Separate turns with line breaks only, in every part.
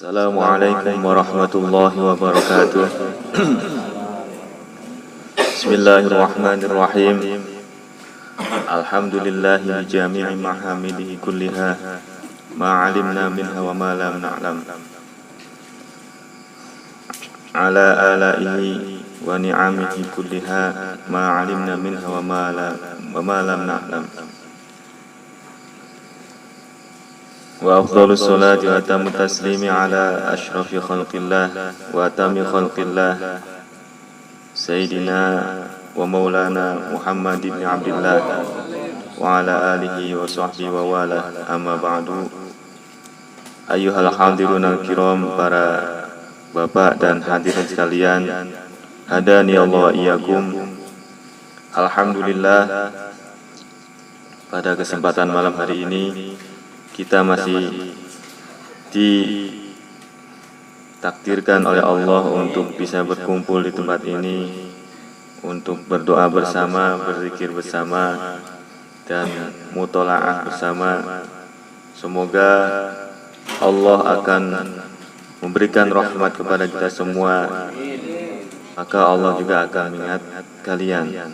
Assalamualaikum warahmatullahi wabarakatuh. Bismillahirrahmanirrahim. Alhamdulillahi bi jami'i mahamidihi kulliha ma 'alimna minha wa ma lam na'lam. Ala alaihi wa ni'amihi kulliha ma 'alimna minha wa ma lam na'lam. Wa afdhalus salati wa atammu taslimi ala ashrafi khalqillah wa atami khalqillah Sayyidina wa maulana Muhammad ibn Abdullah wa ala alihi wa sahbihi wa wala, amma ba'du. Ayyuhal hadirun al-kiram, para bapak dan hadirin sekalian, hadani Allah wa iyyakum. Alhamdulillah, pada kesempatan malam hari ini kita masih ditakdirkan oleh Allah untuk bisa berkumpul di tempat ini, untuk berdoa bersama, berzikir bersama, dan mutola'ah bersama. Semoga Allah akan memberikan rahmat kepada kita semua, maka Allah juga akan mengingat kalian.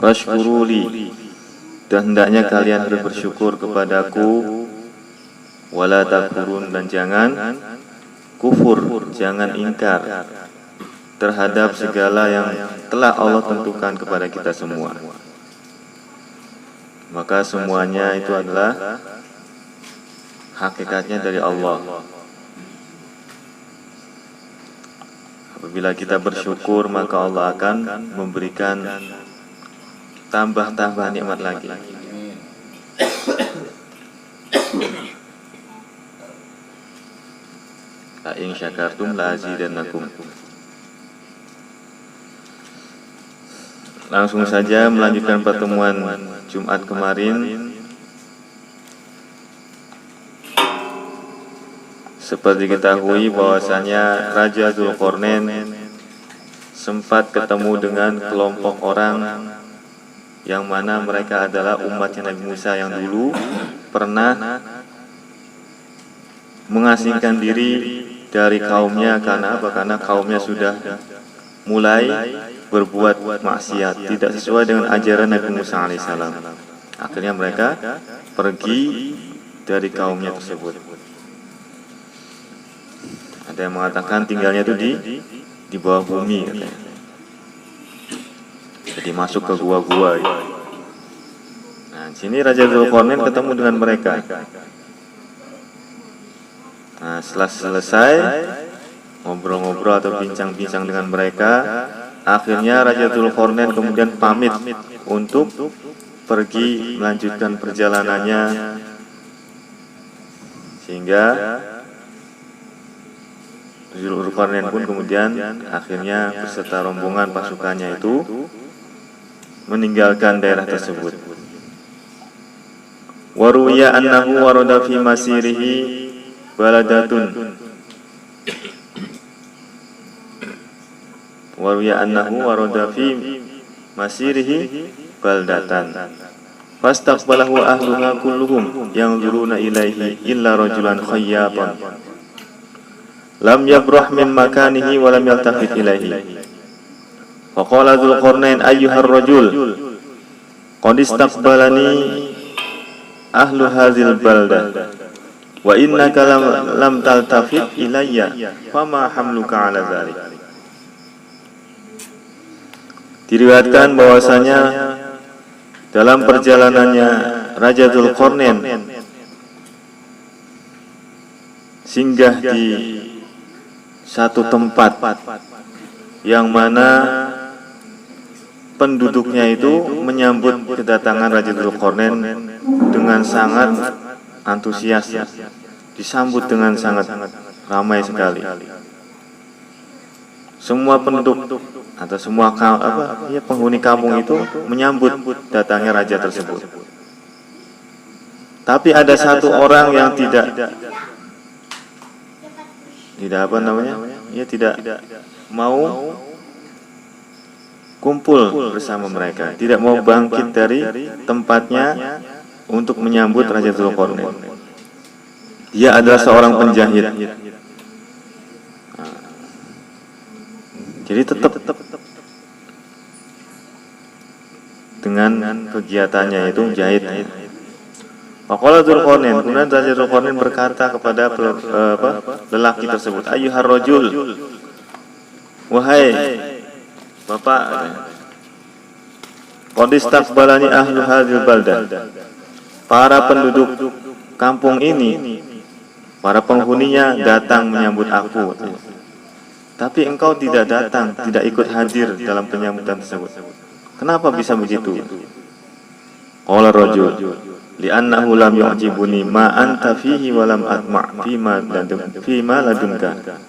Fashkuruli, dan hendaknya kalian harus bersyukur kepadaku, wala takfurun, dan jangan kufur, jangan ingkar terhadap segala yang telah Allah tentukan kepada kita semua. Maka semuanya itu adalah hakikatnya dari Allah. Apabila kita bersyukur, maka Allah akan memberikan tambah nikmat lagi. La in syakartum la azidannakum. Langsung saja melanjutkan pertemuan Jumat kemarin. Seperti diketahui bahwasanya Raja Dzulqarnain sempat ketemu dengan kelompok orang yang mana mereka adalah umatnya Nabi Musa yang dulu pernah mengasingkan diri dari kaumnya. Karena apa? Karena kaumnya sudah mulai berbuat maksiat, tidak sesuai dengan ajaran Nabi Musa alaihissalam. Akhirnya mereka pergi dari kaumnya tersebut. Ada yang mengatakan tinggalnya itu di bawah bumi, katanya. Jadi masuk ke gua-gua. Nah, sini Raja Dzulqarnain ketemu dengan mereka. Nah, setelah selesai ngobrol-ngobrol atau bincang-bincang dengan mereka, akhirnya Raja Dzulqarnain kemudian pamit untuk pergi melanjutkan perjalanannya, sehingga Dzulqarnain pun kemudian akhirnya beserta rombongan pasukannya itu meninggalkan daerah tersebut. Waruya annahu warada fi masirihi baladatun. Waruya annahu warada fi masirihi baldatan. Fastaqbalahu ahluha kulluhum yanzuruna ilaihi illa rajulan khayyatan. Lam yabrah min makanihi wa lam yaltafit ilaihi. Faqala Dzulqarnain ayyuhar rajul qad istaqbalani ahlu hadzal baldah wa innaka lam taltafit ilayya fama hamluka ala dzalik. Diriwayatkan bahwasanya dalam perjalanannya Raja Dzulqarnain singgah di satu tempat yang mana penduduknya itu menyambut kedatangan Raja Dzulqarnain dengan sangat antusias, disambut dengan sangat ramai sekali. Semua penduduk atau semua penghuni kampung itu menyambut datangnya raja tersebut. Tapi ada satu orang yang tidak mau kumpul bersama mereka, tidak mau bangkit dari tempatnya untuk menyambut Raja Dzulqarnain. Dia adalah seorang penjahit. Jadi tetap dengan kegiatannya itu jahit. Faqala Dzulqarnain, kemudian Raja Dzulqarnain berkata kepada lelaki tersebut, ayyuhar rajul, wahai bapak, qad istaqbalani ahlu hadzal baldah, para penduduk kampung ini, para penghuninya datang menyambut aku, tapi engkau tidak datang, tidak ikut hadir dalam penyambutan tersebut. Kenapa bisa begitu? Qala rajul, li'annahu lam yu'jibuni ma anta fihi wa lam atma' fima ladunka.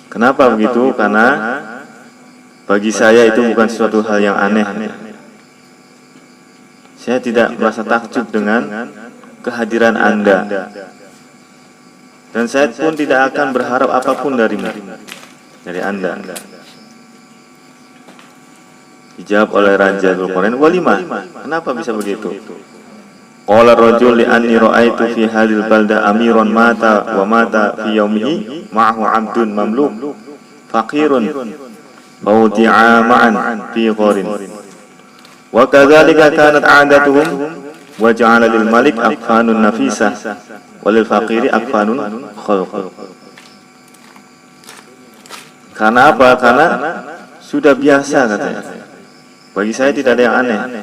Kenapa begitu? Karena bagi saya itu bukan suatu hal yang aneh. Saya tidak merasa takjub dengan kehadiran Anda, dan saya pun tidak akan berharap apapun dari Anda. Dijawab oleh Raja Dzulqarnain, walima, kenapa bisa begitu? Qala rajul li anni ra'aitu fi hadhil balda amiran mata wa mata fi yaumihi ma'ahu 'abdun mamluk faqirun fawdi'a ma'an fi gharin wa kadzalika kanat 'adatuhum wa ja'ala lil malik akfanun nafisah wa lil faqiri akfanun khalq. Karena apa? Karena sudah biasa katanya. Bagi saya tidak ada yang aneh.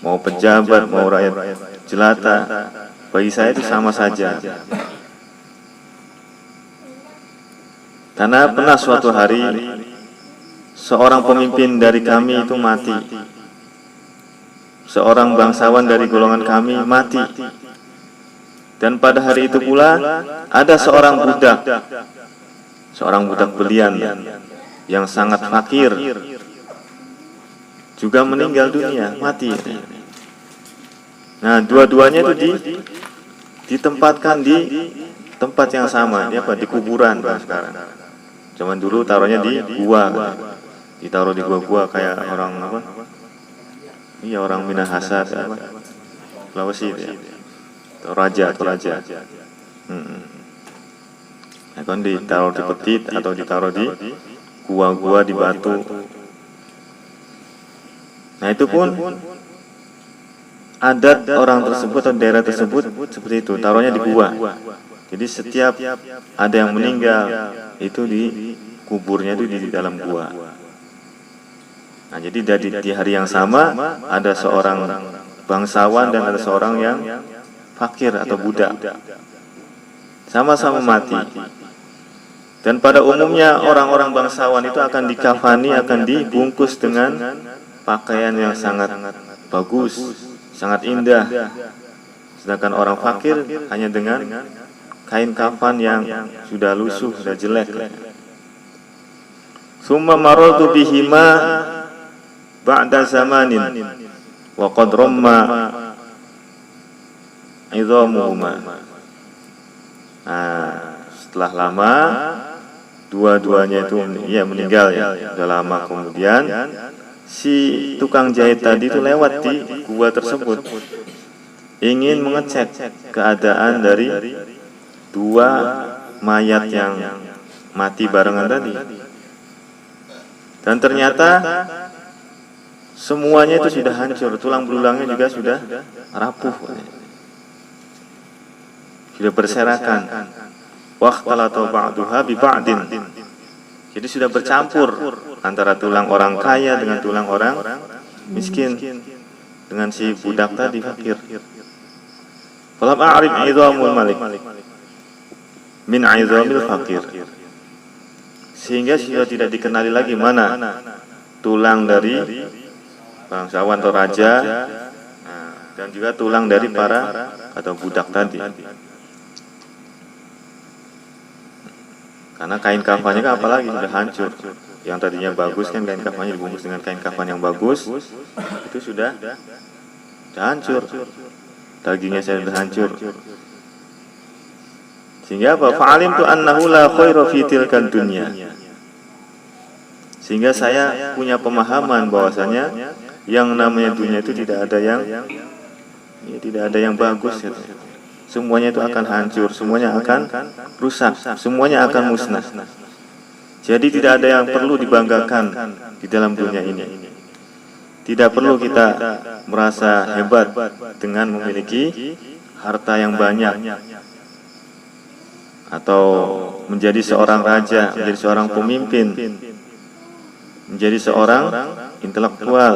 Mau pejabat, mau rakyat jelata, bagi saya itu sama saja. Karena pernah suatu hari seorang pemimpin dari kami itu mati. Seorang bangsawan dari golongan kami mati. Dan pada hari itu pula ada seorang budak belian yang sangat fakir juga meninggal dunia, mati. Nah, dua-duanya itu ditempatkan di tempat yang sama, di kuburan sekarang. Zaman dulu taruhnya di gua, ditaruh di gua kayak orang apa? Iya, orang Minahasa, Sulawesi itu ya. Toraja. Nah, kan ditaruh di petit atau ditaruh di gua-gua di batu. Nah, itu pun adat orang tersebut atau daerah tersebut seperti itu, taruhnya di gua. Jadi setiap ada yang meninggal itu di kuburnya itu di dalam gua. Nah, jadi di hari yang sama ada seorang bangsawan dan ada seorang yang fakir atau budak, sama-sama mati. Dan pada umumnya orang-orang bangsawan itu akan dikafani, akan dibungkus dengan pakaian yang sangat bagus, sangat indah. Sedangkan orang fakir hanya dengan kain kafan yang sudah lusuh, sudah jelek. Summa marartu bihima ba'da zamanin wa qad ramma idhamuhuma. Nah, setelah lama dua-duanya itu meninggal ya, sudah lama kemudian si tukang jahit tadi itu lewat di gua tersebut, ingin mengecek keadaan dari dua mayat yang mati barengan tadi. Dan ternyata semuanya itu sudah hancur, tulang belulangnya juga sudah rapuh, sudah berserakan. Waqtalata ba'duha bi ba'din. Jadi sudah bercampur antara tulang orang kaya dengan tulang orang miskin, dengan si budak tadi fakir. Falam a'rif idhamul malik min idhamil fakir. Sehingga sudah tidak dikenali lagi mana tulang dari bangsawan atau raja, dan juga tulang dari para atau budak tadi. Karena kain kafannya kan apalagi sudah hancur. Yang tadinya bagus kan kain kafannya dibungkus dengan kain kafan yang bagus, itu sudah hancur. Dagingnya sudah hancur. Sehingga apa? Fa'alimtu annahu la khaira fi tilkad dunya. Sehingga saya punya pemahaman bahwasanya yang namanya dunia itu tidak ada yang bagus gitu. semuanya itu akan hancur, semuanya akan rusak, semuanya akan musnah. Jadi tidak ada yang perlu dibanggakan di dalam dunia ini. Tidak perlu kita merasa hebat dengan memiliki harta yang banyak, atau menjadi seorang raja, menjadi seorang pemimpin, menjadi seorang intelektual,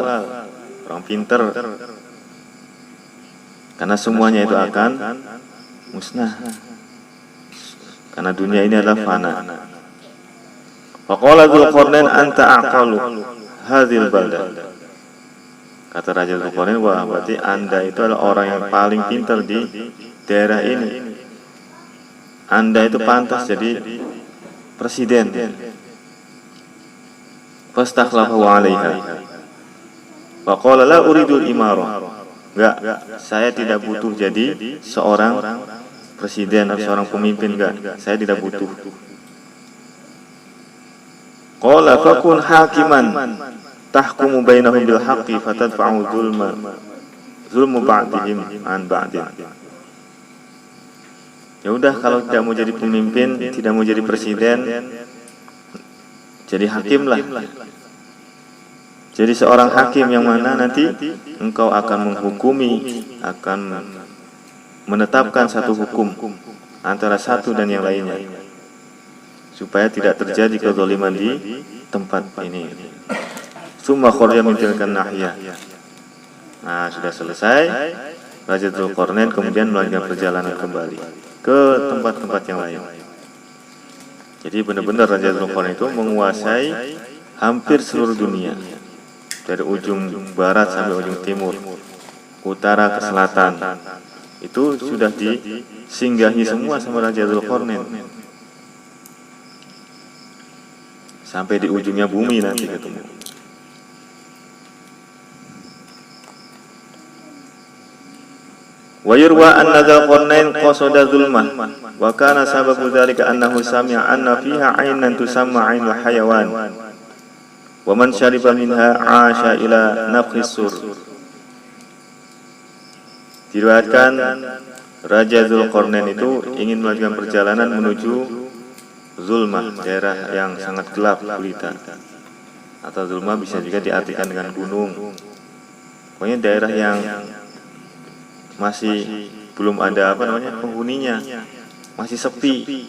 orang pinter. Karena semuanya itu akan musnah. Karena dunia ini adalah fana. Faqala Dzulqarnain anta aqalu hadzal baldah. Kata Raja Dzulqarnain, wah berarti Anda itu adalah orang yang paling pintar di daerah ini. Anda itu pantas jadi presiden. Fastakhlafu 'alaiha. Wa qala la uridul imarah. Enggak, saya tidak butuh jadi seorang presiden atau seorang pemimpin, enggak. Saya tidak butuh. Qala fakun hakiman tahkumu bainahum bil haqqi fatadfa'u zulmu ba'dihim an ba'din. Ya udah, kalau tidak mau jadi pemimpin, tidak mau jadi presiden, jadi hakim lah. Jadi seorang hakim yang mana nanti engkau akan menghukumi, akan menetapkan satu hukum antara satu dan yang lainnya, supaya tidak terjadi kezaliman di tempat ini. Summa kharaja min tilkan nahiyah. Nah, sudah selesai, Raja Dzulqarnain kemudian melanjutkan perjalanan kembali ke tempat-tempat yang lain. Jadi benar-benar Raja Dzulqarnain itu menguasai hampir seluruh dunia, dari ujung barat sampai ujung timur, utara ke selatan. Itu sudah disinggahi semua sama Raja Dzulqarnain. Sampai di ujungnya bumi nanti ketemu. Wa yurwa anna Dzulqarnain qasada zulmah wa kana sababu dzalika annahu sami'a anna fiha 'aynan tusamma 'ainul hayawan wa man syariba minha 'asha ila nafkhis sur. Diriwayatkan Raja Dzulqarnain itu ingin melakukan perjalanan menuju Zulmah, daerah yang sangat gelap gulita, atau Zulmah bisa juga diartikan dengan gunung. Pokoknya daerah yang masih belum ada penghuninya, masih sepi.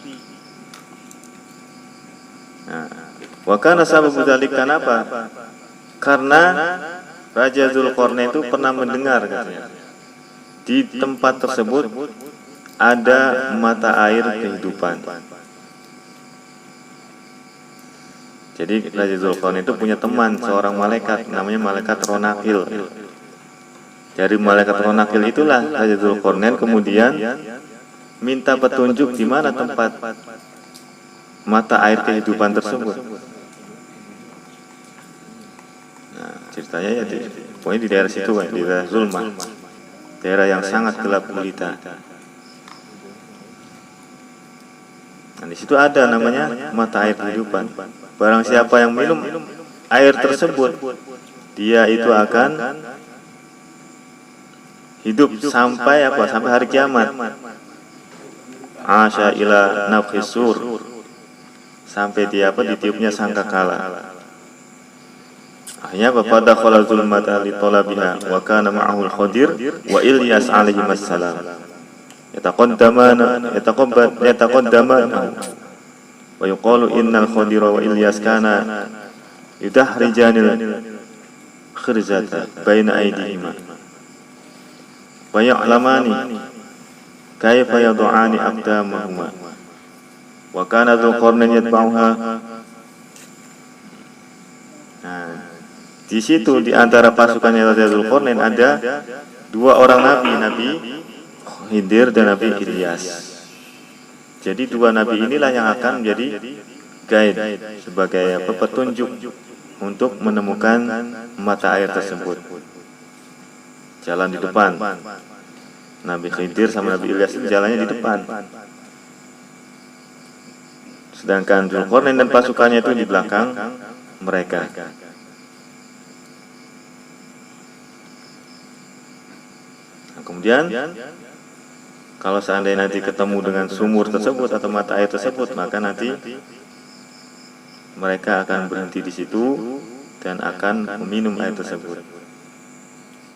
Nah, wa kana sababu dzalika, kenapa? Karena Raja Dzulqarnain itu pernah mendengar, katanya, di tempat tersebut ada mata air kehidupan. Jadi Raja Dzulqarnain itu punya teman, seorang malaikat, namanya malaikat Ronakil. Dari malaikat Ronakil itulah Raja Dzulqarnain kemudian minta petunjuk di mana tempat mata air kehidupan tersebut. Nah, ceritanya ya pokoknya di daerah situ, di daerah Zulmah, daerah yang sangat gelap gulita. Nah, di situ ada namanya mata air kehidupan. Barang siapa yang minum air tersebut, dia itu akan hidup sampai sampai hari kiamat. Asya ila nafkhis sur, sampai dia ditiupnya sangkakala. Akhirnya pada khala zulmata li talabiha wa kana ma'ahu al-Khadir wa Ilyas alaihi wassalam. Yataqaddamana wa yuqalu innal Khadira wa Ilyas kana yudahrijanil khirzata baina aydihima wa ya'lamani kaifa yad'ani aqdamahuma wa kana Dzulqarnain yatba'uha. Nah, di situ di antara pasukannya Raja Dzulqarnain ada dua orang nabi, Nabi Khidir dan Nabi Ilyas. Jadi dua nabi inilah yang akan menjadi guide, sebagai petunjuk untuk menemukan mata air tersebut. Jalan di depan. Nabi Khidir sama Nabi Ilyas jalannya di depan. Sedangkan Dzulqarnain dan pasukannya itu di belakang mereka. Nah, kemudian Kalau seandainya nanti ketemu dengan sumur tersebut atau mata air tersebut, maka nanti mereka akan berhenti di situ dan akan meminum air tersebut.